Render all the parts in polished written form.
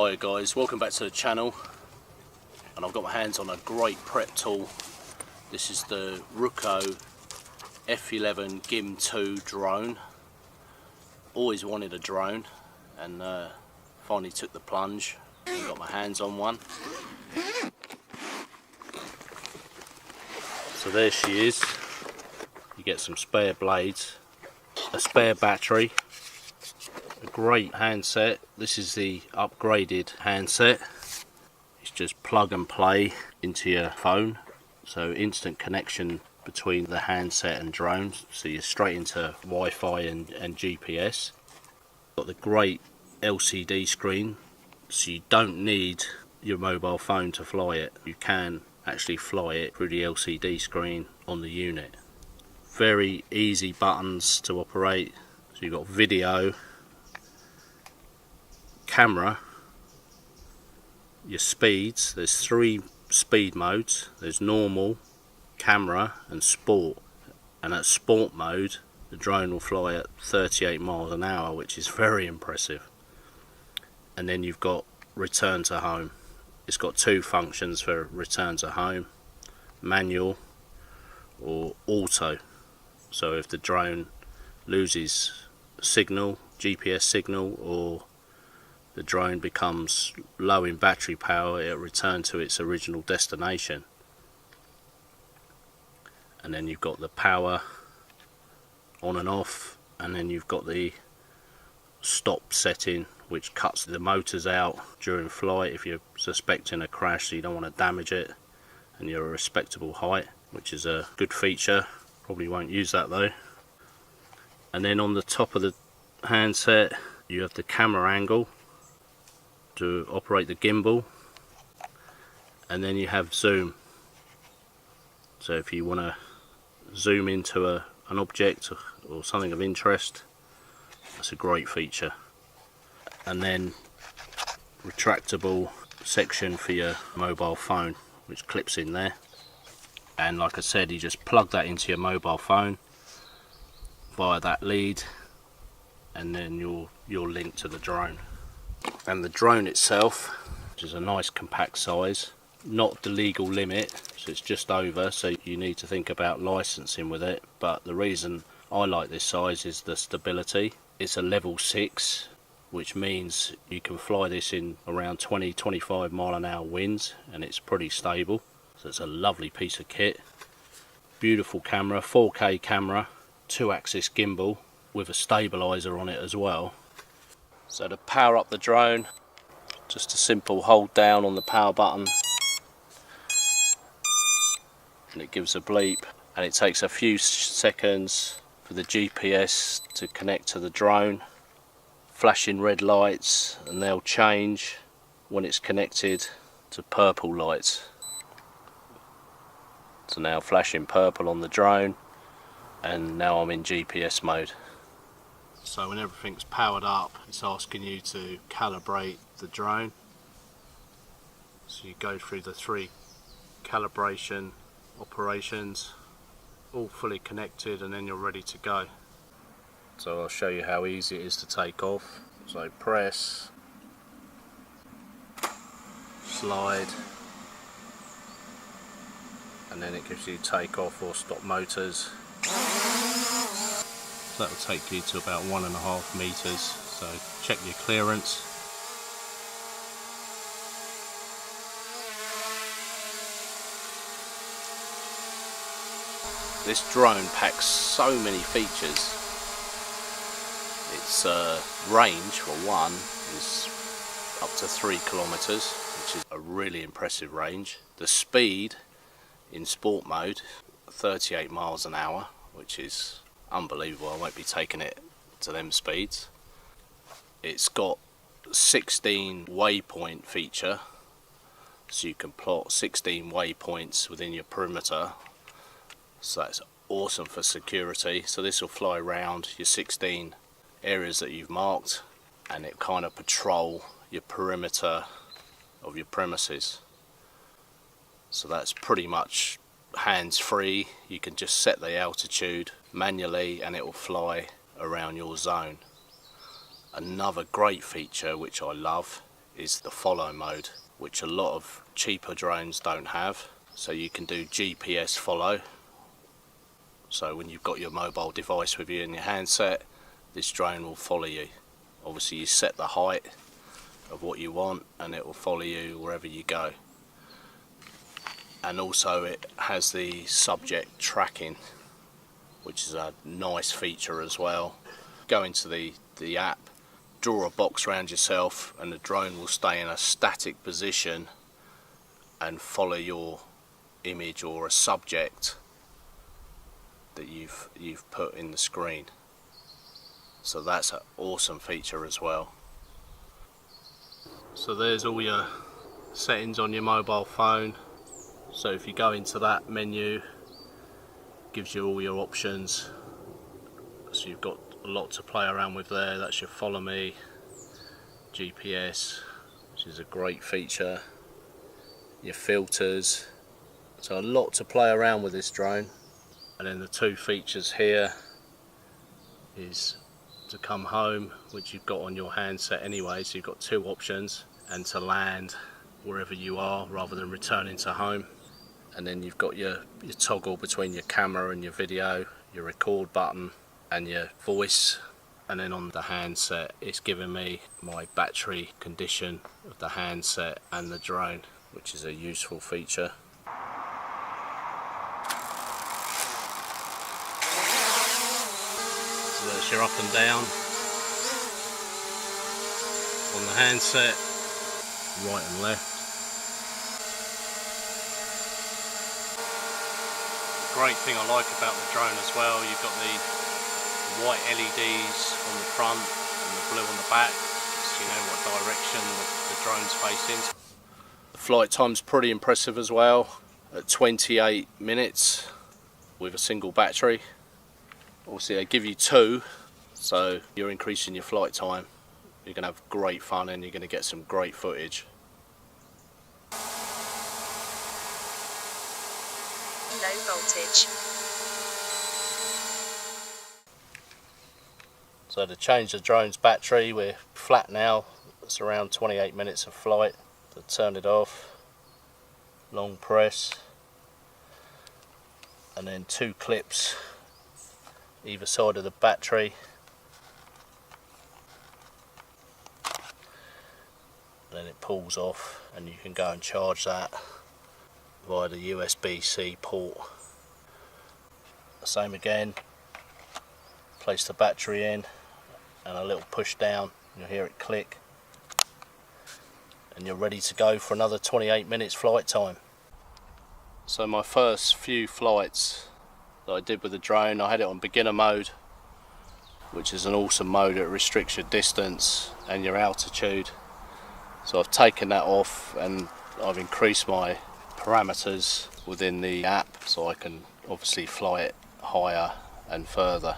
Hi guys, welcome back to the channel, and I've got my hands on a great prep tool. This is the Ruko F11GIM2 drone. Always wanted a drone and finally took the plunge and got my hands on one. So there she is. You get some spare blades, a spare battery, a great handset. This is the upgraded handset. It's just plug and play into your phone, so instant connection between the handset and drones, so you're straight into Wi-Fi and GPS. Got the great LCD screen, so you don't need your mobile phone to fly it. You can actually fly it through the LCD screen on the unit. Very easy buttons to operate. So you've got video, camera, your speeds. There's 3 speed modes. There's normal, camera and sport. And at sport mode the drone will fly at 38 miles an hour, which is very impressive. And then you've got return to home. It's got 2 functions for return to home: manual or auto. So if the drone loses signal, GPS signal, or the drone becomes low in battery power, it'll return to its original destination. And then you've got the power on and off, and then you've got the stop setting, which cuts the motors out during flight if you're suspecting a crash, so you don't want to damage it and you're a respectable height, which is a good feature. Probably won't use that though. And then on the top of the handset you have the camera angle to operate the gimbal, and then you have zoom. So if you want to zoom into an object or something of interest, that's a great feature. And then retractable section for your mobile phone, which clips in there. And like I said, you just plug that into your mobile phone via that lead, and then you're linked to the drone. And the drone itself, which is a nice compact size, not the legal limit, so it's just over, so you need to think about licensing with it. But the reason I like this size is the stability. It's a level 6, which means you can fly this in around 20-25 mile an hour winds, and it's pretty stable. So it's a lovely piece of kit. Beautiful camera, 4K camera, 2-axis gimbal with a stabilizer on it as well. So to power up the drone, just a simple hold down on the power button and it gives a bleep, and it takes a few seconds for the GPS to connect to the drone. Flashing red lights, and they'll change when it's connected to purple lights. So now flashing purple on the drone, and now I'm in GPS mode. So when everything's powered up, it's asking you to calibrate the drone. So you go through the 3 calibration operations, all fully connected, and then you're ready to go. So I'll show you how easy it is to take off. So press, slide, and then it gives you take off or stop motors. So that will take you to about 1.5 meters. So check your clearance. This drone packs so many features. Its range, for one, is up to 3 kilometers, which is a really impressive range. The speed in sport mode, 38 miles an hour, which is unbelievable. I won't be taking it to them speeds. It's got 16 waypoint feature, so you can plot 16 waypoints within your perimeter. So that's awesome for security. So this will fly around your 16 areas that you've marked, and it kind of patrol your perimeter of your premises. So that's pretty much hands-free. You can just set the altitude manually and it will fly around your zone. Another great feature which I love is the follow mode, which a lot of cheaper drones don't have. So you can do GPS follow. So when you've got your mobile device with you in your handset, this drone will follow you. Obviously you set the height of what you want and it will follow you wherever you go. And also it has the subject tracking, which is a nice feature as well. Go into the app, draw a box around yourself, and the drone will stay in a static position and follow your image or a subject that you've put in the screen. So that's an awesome feature as well. So there's all your settings on your mobile phone. So if you go into that menu, it gives you all your options. So you've got a lot to play around with there. That's your follow me, GPS, which is a great feature, your filters. So a lot to play around with this drone. And then the two features here is to come home, which you've got on your handset anyway, so you've got two options, and to land wherever you are rather than returning to home. And then you've got your toggle between your camera and your video, your record button and your voice. And then on the handset it's giving me my battery condition of the handset and the drone, which is a useful feature. So there's your up and down on the handset, right and left. The great thing I like about the drone as well, you've got the white LEDs on the front and the blue on the back, so you know what direction the drone's facing. The flight time's pretty impressive as well, at 28 minutes with a single battery. Obviously they give you two, so you're increasing your flight time. You're going to have great fun and you're going to get some great footage. Low voltage. So to change the drone's battery, we're flat now. It's around 28 minutes of flight. To turn it off, long press, and then two clips either side of the battery. Then it pulls off and you can go and charge that via the USB-C port. Same again, place the battery in and a little push down, you'll hear it click, and you're ready to go for another 28 minutes flight time. So my first few flights that I did with the drone, I had it on beginner mode, which is an awesome mode. It restricts your distance and your altitude. So I've taken that off and I've increased my parameters within the app so I can obviously fly it higher and further.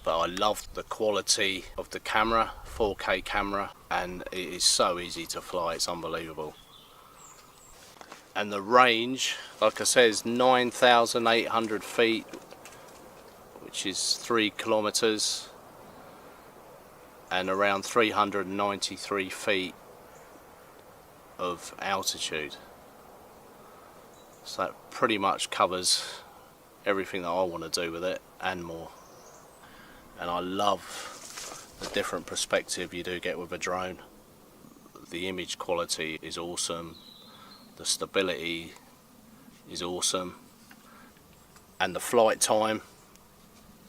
But I love the quality of the camera, 4K camera, and it is so easy to fly, it's unbelievable. And the range, like I said, is 9,800 feet, which is 3 kilometers, and around 393 feet of altitude. So that pretty much covers everything that I want to do with it and more. And I love the different perspective you do get with a drone. The image quality is awesome, the stability is awesome, and the flight time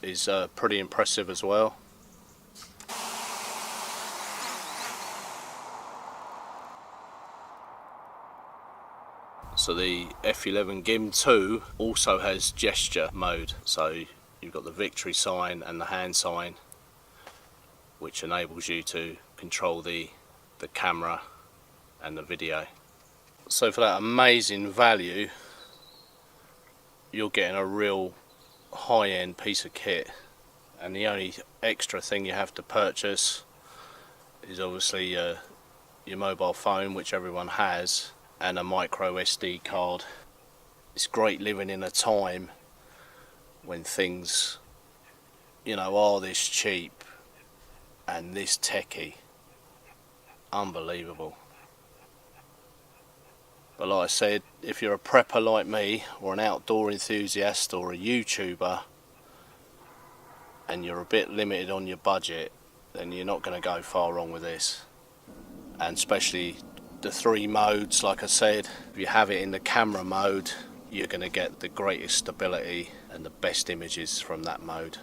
is pretty impressive as well. So the F11GIM2 also has gesture mode, so you've got the victory sign and the hand sign, which enables you to control the camera and the video. So for that amazing value, you're getting a real high-end piece of kit, and the only extra thing you have to purchase is obviously your mobile phone, which everyone has, and a micro SD card. It's great living in a time when things, you know, are this cheap and this techy, unbelievable. But like I said, if you're a prepper like me, or an outdoor enthusiast, or a YouTuber, and you're a bit limited on your budget, then you're not going to go far wrong with this. And especially the 3 modes, like I said, if you have it in the camera mode, you're going to get the greatest stability and the best images from that mode.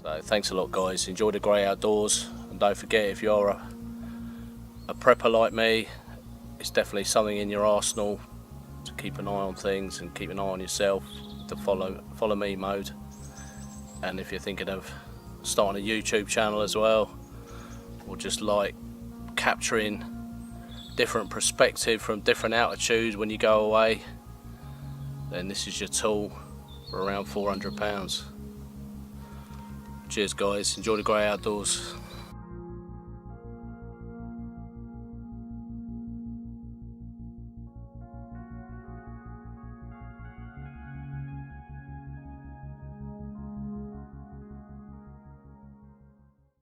So thanks a lot guys, enjoy the grey outdoors, and don't forget, if you're a prepper like me, it's definitely something in your arsenal to keep an eye on things and keep an eye on yourself, to follow me mode. And if you're thinking of starting a YouTube channel as well, or just like capturing different perspective from different altitudes when you go away, then this is your tool for around £400. Cheers guys, enjoy the grey outdoors.